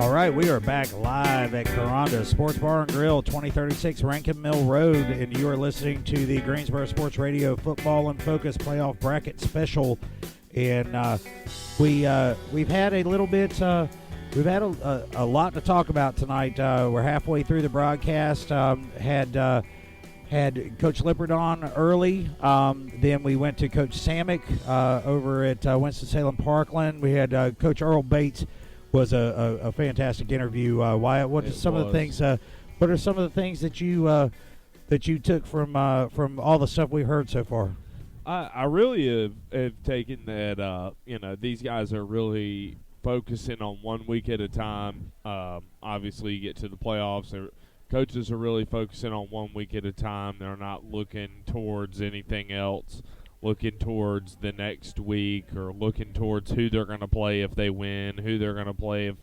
All right, we are back live at Karonda Sports Bar and Grill, 2036 Rankin Mill Road, and you are listening to the Greensboro Sports Radio Football and Focus Playoff Bracket Special. And we've had a little bit, we've had a lot to talk about tonight. We're halfway through the broadcast. Had Coach Lippert on early. Then we went to Coach Samick over at Winston-Salem Parkland. We had Coach Earl Bates. Was a fantastic interview. Wyatt, what are some of the things? What are some of the things that you took from all the stuff we heard so far? I really have taken that. These guys are really focusing on 1 week at a time. Obviously, you get to the playoffs. Coaches are really focusing on 1 week at a time. They're not looking towards anything else. Looking towards the next week, or looking towards who they're going to play if they win, who they're going to play if,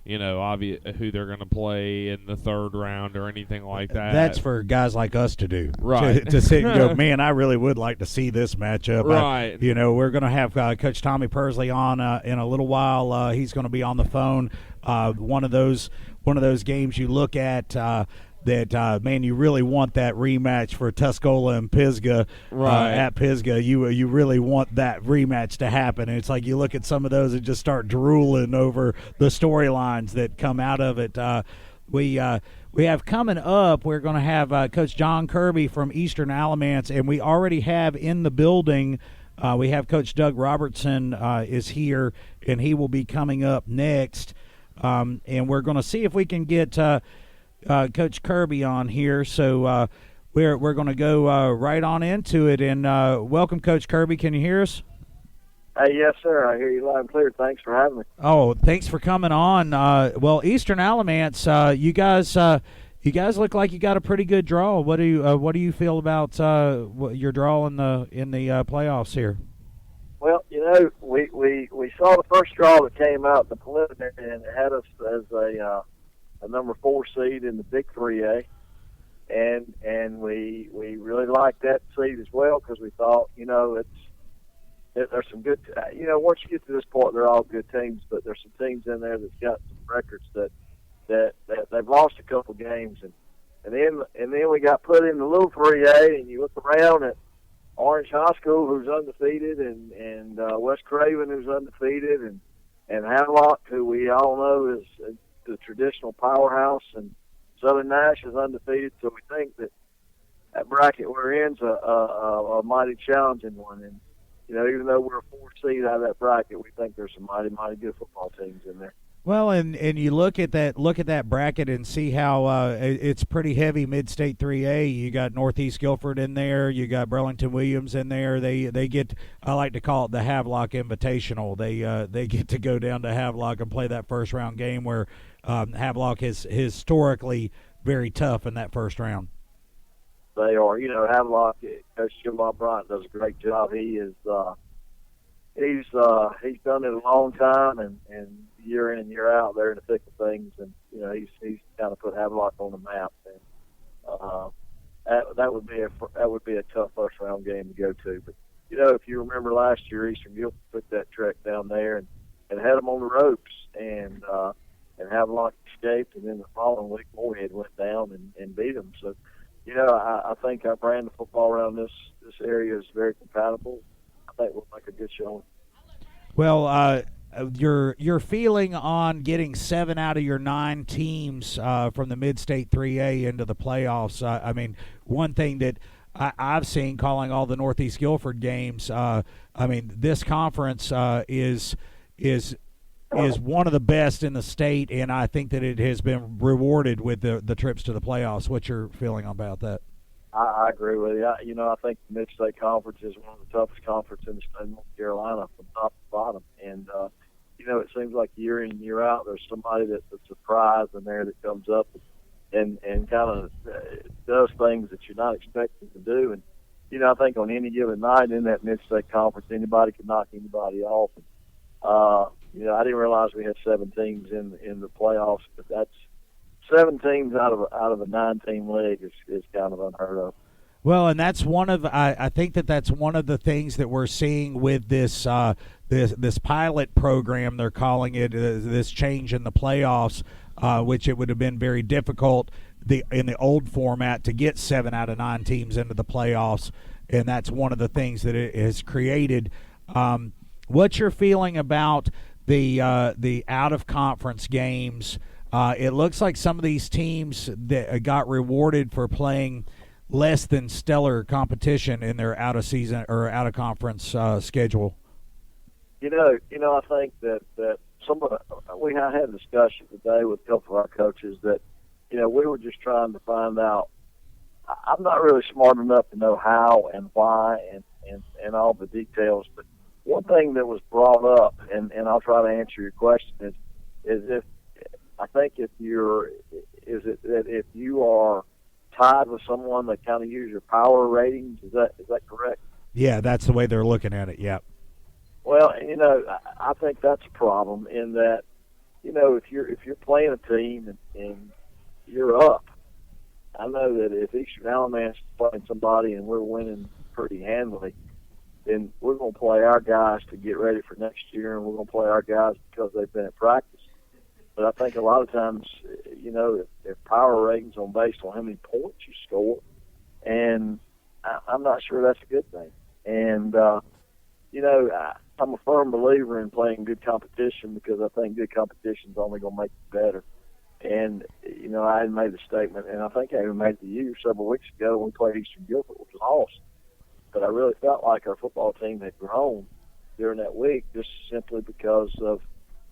who they're going to play in the third round or anything like that. That's for guys like us to do. Right. To sit and go, man, I really would like to see this matchup. Right. We're going to have Coach Tommy Persley on in a little while. He's going to be on the phone. One of those games you look at that man, you really want that rematch for Tuscola and Pisgah at Pisgah. You really want that rematch to happen. And it's like you look at some of those and just start drooling over the storylines that come out of it. We have coming up, we're going to have Coach John Kirby from Eastern Alamance, and we already have in the building, we have Coach Doug Robertson is here, and he will be coming up next. And we're going to see if we can get Coach Kirby on here, so we're going to go right on into it. And welcome, Coach Kirby. Can you hear us? Yes, sir. I hear you loud and clear. Thanks for having me. Oh, thanks for coming on. Well, Eastern Alamance, you guys look like you got a pretty good draw. What do you feel about your draw in the playoffs here? Well, we saw the first draw that came out, the preliminary, and it had us as a number 4 seed in the Big 3A, and we really liked that seed as well because we thought, there's some good, once you get to this point, they're all good teams, but there's some teams in there that's got some records that they've lost a couple games, and then we got put in the little 3A, and you look around at Orange High School, who's undefeated, and West Craven, who's undefeated, and Havelock, who we all know is the traditional powerhouse, and Southern Nash is undefeated. So we think that bracket we're in is a mighty challenging one. And even though we're a 4 seed out of that bracket, we think there's some mighty good football teams in there. Well, and you look at that bracket and see how it's pretty heavy mid-state 3A. You got Northeast Guilford in there. You got Burlington Williams in there. They get, I like to call it the Havelock Invitational. They get to go down to Havelock and play that first round game where Havelock is historically very tough in that first round. They are. Havelock, Coach Jim Bob Bryant does a great job. He is he's done it a long time, and year in and year out, they're in the thick of things, and he's kind of put Havelock on the map, and that would be a tough first round game to go to. But if you remember last year, Eastern Guilford took that trek down there and had them on the ropes, and Havelock escaped, and then the following week Moorhead went down and beat them. So I think our brand of football around this area is very compatible. I think we'll make a good showing. Well, your feeling on getting 7 out of your 9 teams from the Mid-State 3A into the playoffs. I mean, one thing that I've seen calling all the Northeast Guilford games. This conference is one of the best in the state, and I think that it has been rewarded with the trips to the playoffs. What's your feeling about that? I agree with you. I think the Mid-State Conference is one of the toughest conferences in the state of North Carolina from top to bottom. And, it seems like year in and year out there's somebody that's a surprise in there that comes up and kind of does things that you're not expecting to do. And, I think on any given night in that Mid-State Conference, anybody could knock anybody off. And, I didn't realize we had 7 teams in the playoffs, but that's 7 teams out of a 9-team league is kind of unheard of. Well, and that's one of I think that's one of the things that we're seeing with this pilot program. They're calling it this change in the playoffs, which it would have been very difficult in the old format to get 7 out of 9 teams into the playoffs, and that's one of the things that it has created. What's your feeling about the out of conference games? It looks like some of these teams that got rewarded for playing less than stellar competition in their out of season or out of conference schedule. I think that I had a discussion today with a couple of our coaches that, we were just trying to find out. I'm not really smart enough to know how and why and all the details, but one thing that was brought up, and I'll try to answer your question, is if I think if you are tied with someone that kind of use your power ratings. Is that correct? Yeah, that's the way they're looking at it. Yeah. Well, I think that's a problem in that, if you're playing a team and you're up, I know that if Eastern Alamance is playing somebody and we're winning pretty handily, then we're going to play our guys to get ready for next year, and we're going to play our guys because they've been at practice. But I think a lot of times, if power ratings are based on how many points you score, and I'm not sure that's a good thing. And, I'm a firm believer in playing good competition because I think good competition is only going to make you better. And, I had made a statement, and I think I even made it to you several weeks ago when we played Eastern Guilford, which was awesome. But I really felt like our football team had grown during that week just simply because of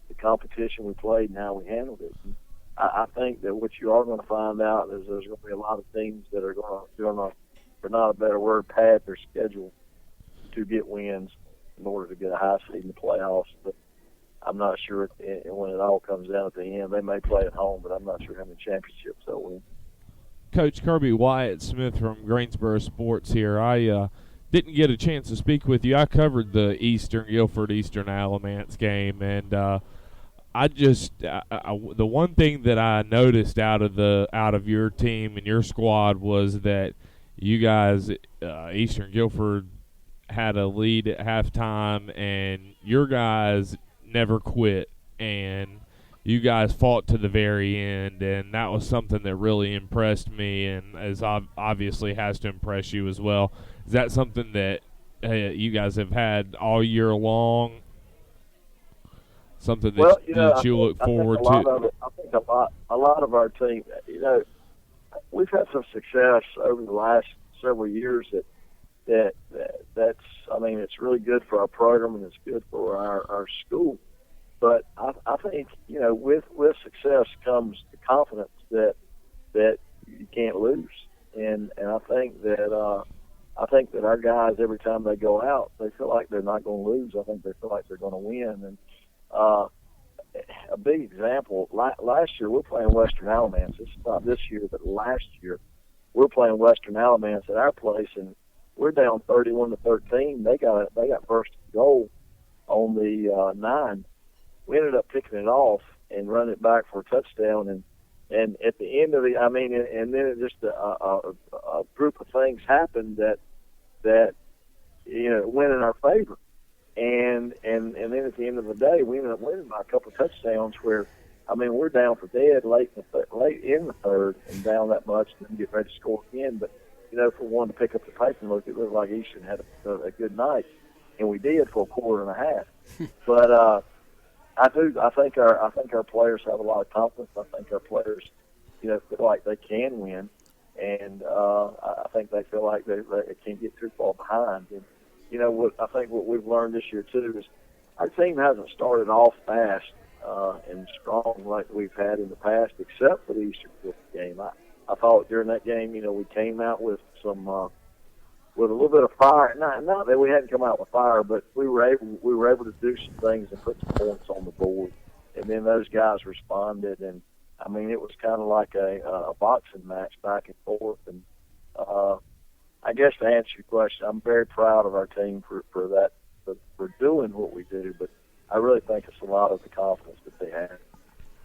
the competition we played and how we handled it. And I think that what you are going to find out is there's going to be a lot of teams that are going to, for not a better word, pad their schedule to get wins in order to get a high seed in the playoffs. But I'm not sure when it all comes down at the end. They may play at home, but I'm not sure how many championships they'll win. Coach Kirby, Wyatt Smith from Greensboro Sports here. I didn't get a chance to speak with you. I covered the Eastern Guilford Eastern Alamance game, and the one thing that I noticed out of your team and your squad was that you guys, Eastern Guilford, had a lead at halftime, and your guys never quit, and you guys fought to the very end, and that was something that really impressed me, and as obviously has to impress you as well. Is that something that you guys have had all year long? Something that you look forward to? I think a lot of our team, we've had some success over the last several years that's it's really good for our program and it's good for our school. But I think, with success comes the confidence that you can't lose. And I think that our guys, every time they go out, they feel like they're not going to lose. I think they feel like they're going to win. And a big example, last year we're playing Western Alamance. It's not this year, but last year we're playing Western Alamance at our place, and we're down 31-13. They got first goal on the 9. We ended up picking it off and running it back for a touchdown. And at the end of and then it just a group of things happened that went in our favor. And then at the end of the day, we ended up winning by a couple of touchdowns where, we're down for dead late in the third and down that much and then get ready to score again. But, for one to pick up the pace and look, it looked like Eastern had a good night. And we did for a quarter and a half. But I think our players have a lot of confidence. I think our players, feel like they can win. And I think they feel like they can't get too far behind. And, what we've learned this year, too, is our team hasn't started off fast and strong like we've had in the past, except for the Eastern Guilford game. I thought during that game, we came out with some with a little bit of fire. Not that we hadn't come out with fire, but we were able to do some things and put some points on the board. And then those guys responded, and it was kind of like a boxing match back and forth. And I guess to answer your question, I'm very proud of our team for that, for doing what we do. But I really think it's a lot of the confidence that they have.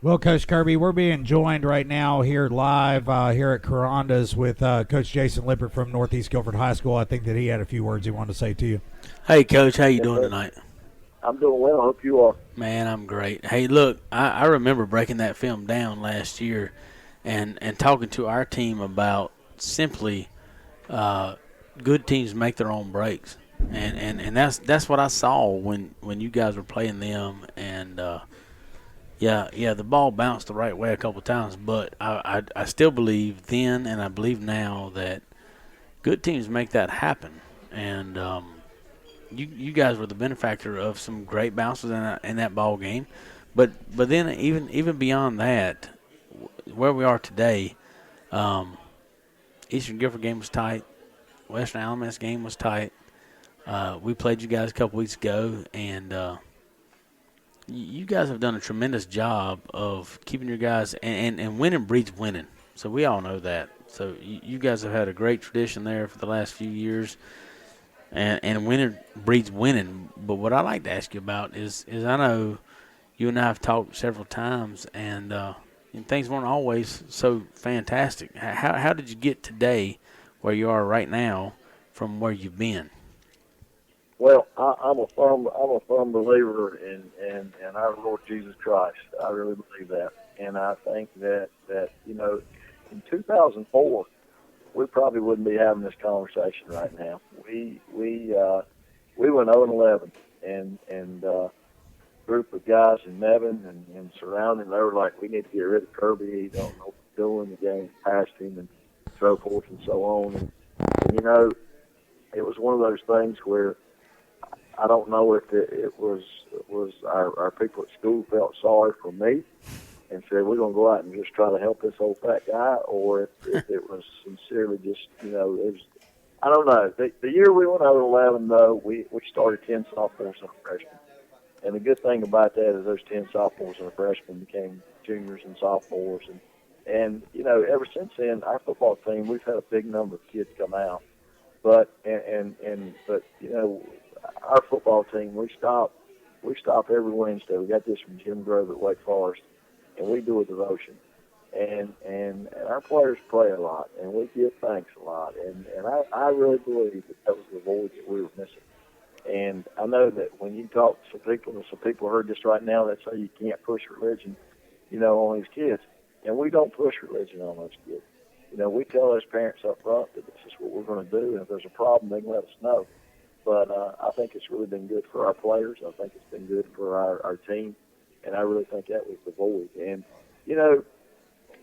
Well, Coach Kirby, we're being joined right now here live here at Karonda's with Coach Jason Lippert from Northeast Guilford High School. I think that he had a few words he wanted to say to you. Hey, Coach, how you doing tonight? I'm doing well. I hope you are. Man, I'm great. Hey, look, I remember breaking that film down last year and talking to our team about simply good teams make their own breaks. And that's what I saw when you guys were playing them. And, yeah, the ball bounced the right way a couple of times. But I still believe then and I believe now that good teams make that happen. And you guys were the benefactor of some great bounces in that ball game. But then even beyond that, where we are today, Eastern Guilford game was tight. Western Alamance game was tight. We played you guys a couple weeks ago, and you guys have done a tremendous job of keeping your guys, and winning breeds winning. So we all know that. So you guys have had a great tradition there for the last few years, and winning breeds winning. But what I'd like to ask you about is I know you and I have talked several times, and things weren't always so fantastic. How did you get today where you are right now from where you've been? Well, I'm a firm believer in our Lord Jesus Christ. I really believe that, and I think that in 2004 we probably wouldn't be having this conversation right now. We went 0-11, and group of guys in Nevin and surrounding, they were like, we need to get rid of Kirby. He don't know what he's doing. The game's past him, and so forth and so on. And it was one of those things where I don't know if it was our people at school felt sorry for me and said, we're going to go out and just try to help this old fat guy, or if it was sincerely just, it was, I don't know. The year we went 0-11, though, we started 10 sophomores and a freshman. And the good thing about that is those 10 sophomores and a freshman became juniors and sophomores. And ever since then, our football team, we've had a big number of kids come out. But our football team, we stop every Wednesday. We got this from Jim Grove at Wake Forest, and we do a devotion. And our players pray a lot, and we give thanks a lot. And I really believe that was the void that we were missing. And I know that when you talk to some people heard this right now that say you can't push religion, on these kids. And we don't push religion on those kids. We tell those parents up front that this is what we're going to do, and if there's a problem, they can let us know. But I think it's really been good for our players. I think it's been good for our team, and I really think that was the void. And,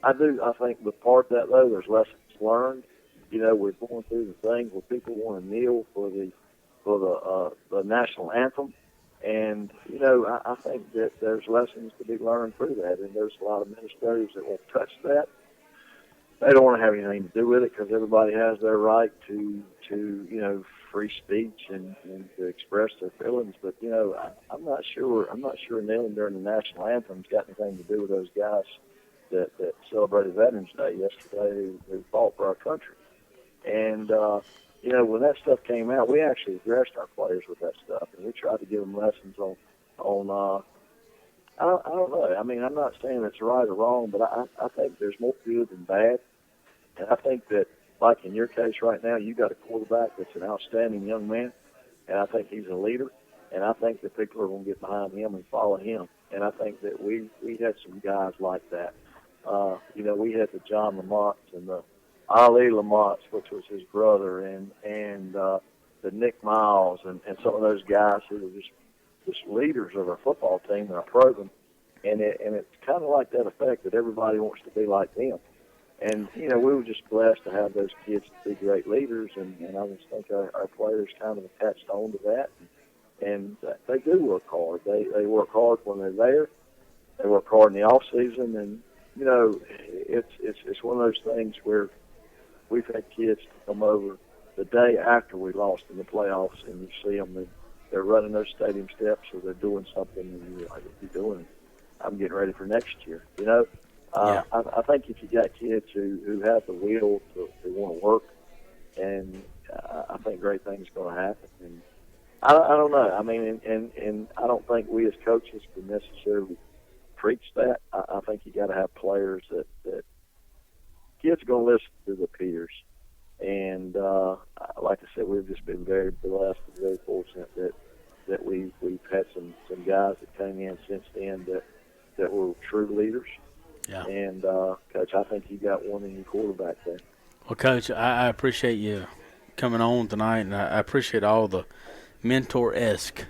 I think the part of that, though, there's lessons learned. We're going through the things where people want to kneel for the national anthem. And, I think that there's lessons to be learned through that, and there's a lot of ministers that won't touch that. They don't want to have anything to do with it because everybody has their right to free speech and to express their feelings. But, I'm not sure kneeling during the national anthem's got anything to do with those guys that celebrated Veterans Day yesterday who fought for our country. And, when that stuff came out, we actually addressed our players with that stuff, and we tried to give them lessons on I don't know. I mean, I'm not saying it's right or wrong, but I think there's more good than bad. And I think that, like in your case right now, you got a quarterback that's an outstanding young man, and I think he's a leader, and I think that people are going to get behind him and follow him. And I think that we had some guys like that. We had the John Lamonts and the Ali Lamonts, which was his brother, and the Nick Miles, and some of those guys who were just leaders of our football team and our program. And it's kind of like that effect that everybody wants to be like them. And, we were just blessed to have those kids to be great leaders, and I just think our players kind of attached on to that. And they do work hard. They work hard when they're there. They work hard in the off season, and it's one of those things where we've had kids come over the day after we lost in the playoffs, and you see them, and they're running those stadium steps, or they're doing something, and you're like, what are you doing? I'm getting ready for next year, Yeah. I think if you got kids who have the will to want to work, and I think great things are going to happen. And I don't know. I mean, and I don't think we as coaches can necessarily preach that. I think you got to have players that kids are going to listen to the peers. And like I said, we've just been very blessed and very fortunate that we've had some guys that came in since then that were true leaders. Yeah. And, Coach, I think you got one in your quarterback there. Well, Coach, I appreciate you coming on tonight, and I appreciate all the mentor-esque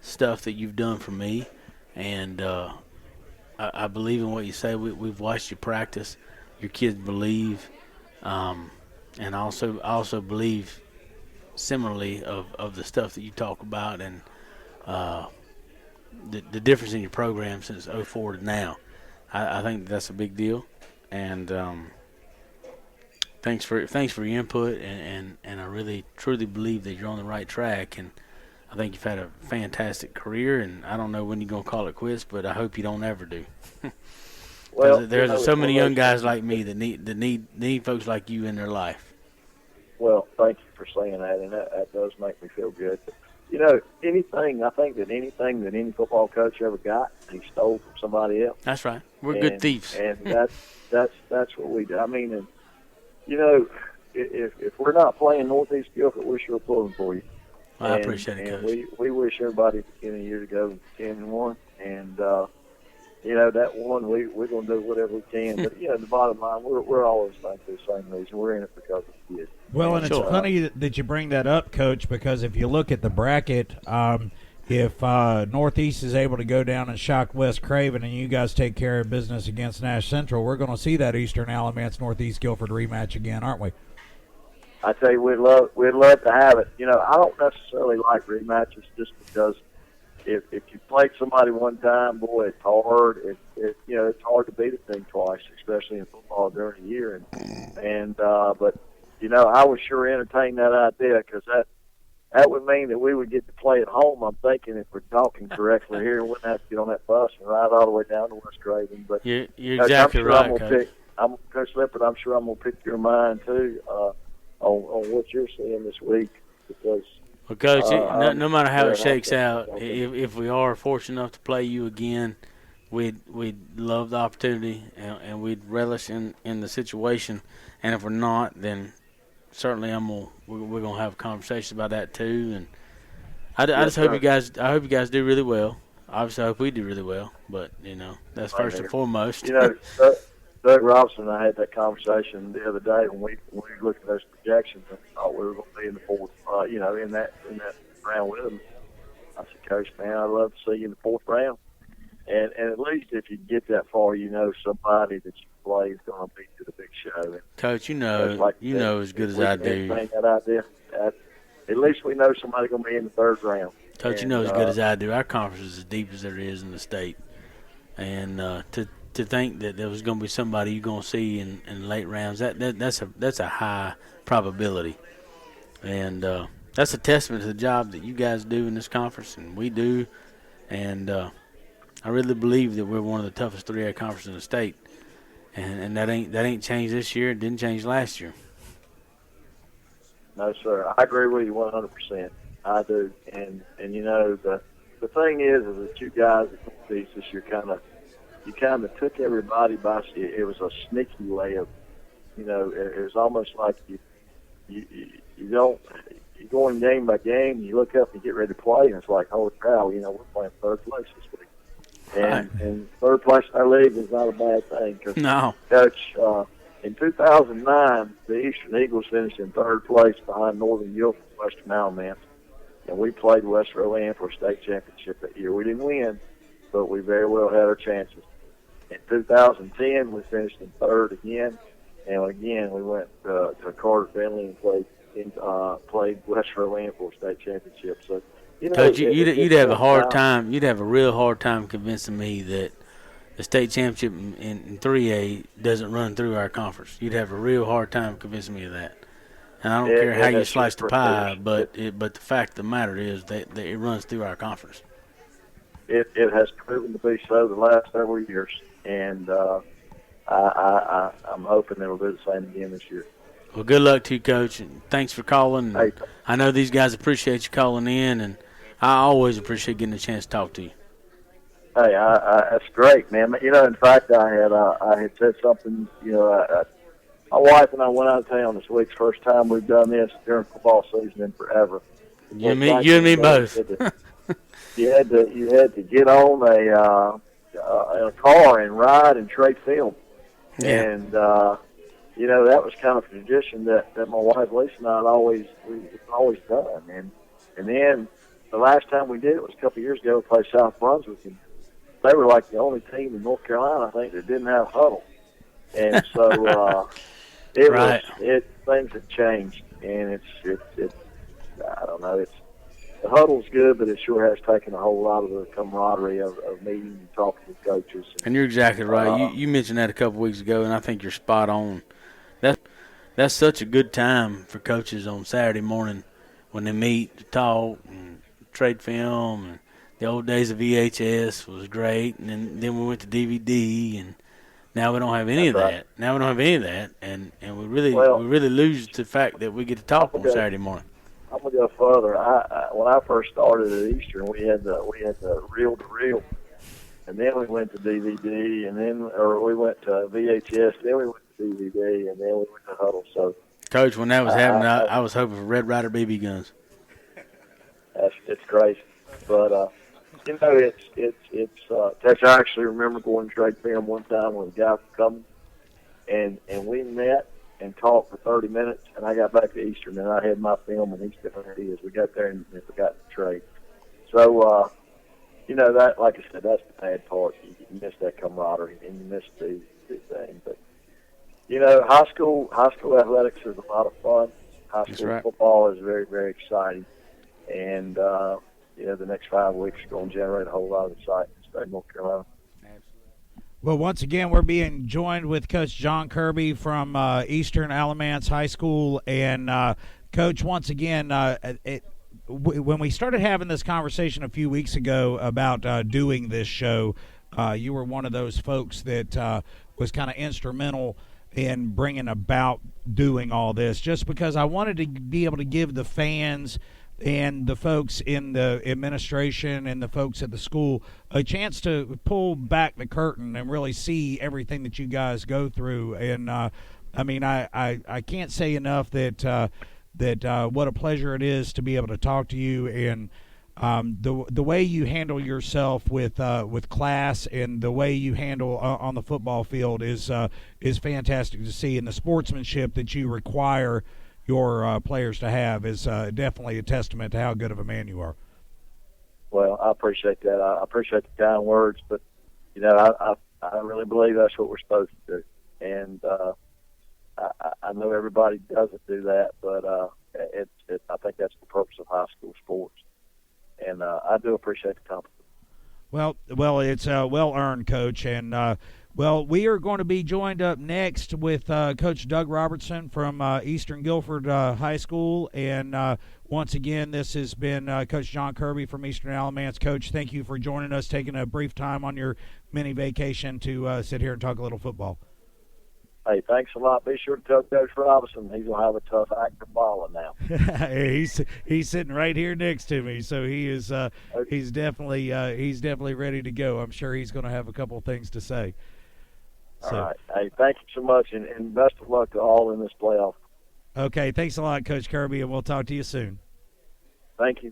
stuff that you've done for me. And I believe in what you say. We've watched you practice. Your kids believe. And I also believe similarly of the stuff that you talk about and the difference in your program since 04 to now. I think that's a big deal, and thanks for your input, and I really truly believe that you're on the right track, and I think you've had a fantastic career, and I don't know when you're gonna call it quits, but I hope you don't ever do. Well, there's so many young guys like me that need folks like you in their life. Well, thank you for saying that, and that does make me feel good. You know, I think that anything that any football coach ever got, he stole from somebody else. That's right. We're good thieves. And that's what we do. I mean, and, you know, if we're not playing Northeast Guilford, we're sure pulling for you. Well, I appreciate it, Coach. And we wish everybody at the beginning of the year to go 10-1. And, you know, that one, we're going to do whatever we can. But, you know, the bottom line, we're always trying for the same reason. We're in it because of the kids. Well, and it's funny that you bring that up, Coach, because if you look at the bracket, if Northeast is able to go down and shock West Craven and you guys take care of business against Nash Central, we're going to see that Eastern Alamance Northeast Guilford rematch again, aren't we? I tell you, we'd love to have it. You know, I don't necessarily like rematches just because if you played somebody one time, boy, it's hard. It's hard to beat a team twice, especially in football during the year. But you know, I would sure entertain that idea because that would mean that we would get to play at home. I'm thinking if we're talking correctly here, we wouldn't have to get on that bus and ride all the way down to West Craven. But you're exactly right, Coach. Coach Lippert, I'm sure I'm going to pick your mind too on what you're seeing this week because. Well, Coach, no matter how it shakes out, if we are fortunate enough to play you again, we'd love the opportunity and we'd relish in the situation. And if we're not, then certainly we're gonna have conversations about that too. And I just hope you guys do really well. Obviously, I hope we do really well. But you know, that's first and foremost. You know, Doug Robinson and I had that conversation the other day when we looked at those projections and thought we were going to be in the fourth, in that round with them. I said, Coach, man, I'd love to see you in the fourth round. And at least if you get that far, you know somebody that you play is going to beat you to the big show. And Coach, you know as good as I do. That idea, at least we know somebody's going to be in the third round. Coach, you know as good as I do. Our conference is as deep as there is in the state. And to think that there was going to be somebody you're going to see in late rounds, that's a high probability. And that's a testament to the job that you guys do in this conference, and we do. And I really believe that we're one of the toughest 3A conferences in the state. And that ain't changed this year. It didn't change last year. No, sir. I agree with you 100%. I do. And you know, the thing is that you guys at Northeast this year you kind of took everybody by. It was a sneaky way of, you know, it was almost like you going game by game. You look up and get ready to play, and it's like, holy cow, you know, we're playing third place this week. And third place in our league is not a bad thing. Cause no. Coach, in 2009, the Eastern Eagles finished in third place behind Northern Guilford and Western Alamance, and we played West Rowan for a state championship that year. We didn't win, but we very well had our chances. In 2010, we finished in third again, and again we went to Carter Finley and played West Rowan for a state championship. So, you know, Coach, you'd have a hard time. You'd have a real hard time convincing me that the state championship in 3A doesn't run through our conference. You'd have a real hard time convincing me of that. And I don't care how you slice the pie, but the fact of the matter is that it runs through our conference. It has proven to be so the last several years, and I'm hoping it'll do the same again this year. Well, good luck to you, Coach, and thanks for calling. Hey. I know these guys appreciate you calling in, and I always appreciate getting a chance to talk to you. Hey, that's great, man. You know, in fact, I had said something. You know, my wife and I went out of town this week's first time we've done this during football season in forever. You and me both. You had to get on a car and ride and trade film. Yeah. And you know, that was kind of a tradition that my wife Lisa and I had always done. And then the last time we did it was a couple of years ago. We played South Brunswick, and they were like the only team in North Carolina, I think, that didn't have huddle. And so things have changed, and it's I don't know, the huddle's good, but it sure has taken a whole lot of the camaraderie of meeting and talking with coaches. And you're exactly right. You mentioned that a couple weeks ago, and I think you're spot on. That's such a good time for coaches on Saturday morning when they meet to talk and trade film. And the old days of VHS was great, and then we went to DVD, and now we don't have any of that. Right. Now we don't have any of that, and we really lose the fact that we get to talk on Saturday morning. I'm gonna go further. When I first started at Eastern, we had the reel to reel, and then we went to DVD, or we went to VHS, then we went to DVD, and then we went to huddle. So, Coach, when that was happening, I was hoping for Red Ryder BB guns. It's crazy, but you know, Tex, I actually remember going to trade film one time with a guy from Cummins, and we met and talked for 30 minutes, and I got back to Eastern, and I had my film, and he still had his. We got there and forgot to trade. So, you know, that, like I said, that's the bad part. You miss that camaraderie, and you miss the thing. But, you know, high school athletics is a lot of fun. High school football is very, very exciting. And, you know, the next 5 weeks are going to generate a whole lot of excitement in the state of North Carolina. Well, once again, we're being joined with Coach John Kirby from Eastern Alamance High School. And, Coach, once again, when we started having this conversation a few weeks ago about doing this show, you were one of those folks that was kind of instrumental in bringing about doing all this, just because I wanted to be able to give the fans and the folks in the administration and the folks at the school a chance to pull back the curtain and really see everything that you guys go through. And I mean, I can't say enough that what a pleasure it is to be able to talk to you, and the way you handle yourself with class and the way you handle on the football field is fantastic to see, and the sportsmanship that you require your players to have is definitely a testament to how good of a man you are. Well, I appreciate that. I appreciate the kind words, but you know, I really believe that's what we're supposed to do, and I know everybody doesn't do that, but I think that's the purpose of high school sports, and I do appreciate the compliment. Well, it's well earned, Coach, and well, we are going to be joined up next with Coach Doug Robertson from Eastern Guilford High School. And once again, this has been Coach John Kirby from Eastern Alamance. Coach, thank you for joining us, taking a brief time on your mini vacation to sit here and talk a little football. Hey, thanks a lot. Be sure to tell Coach Robinson he's going to have a tough act of balling now. he's sitting right here next to me, so he is he's definitely ready to go. I'm sure he's going to have a couple of things to say. All right. Hey, thank you so much, and best of luck to all in this playoff. Okay, thanks a lot, Coach Kirby, and we'll talk to you soon. Thank you.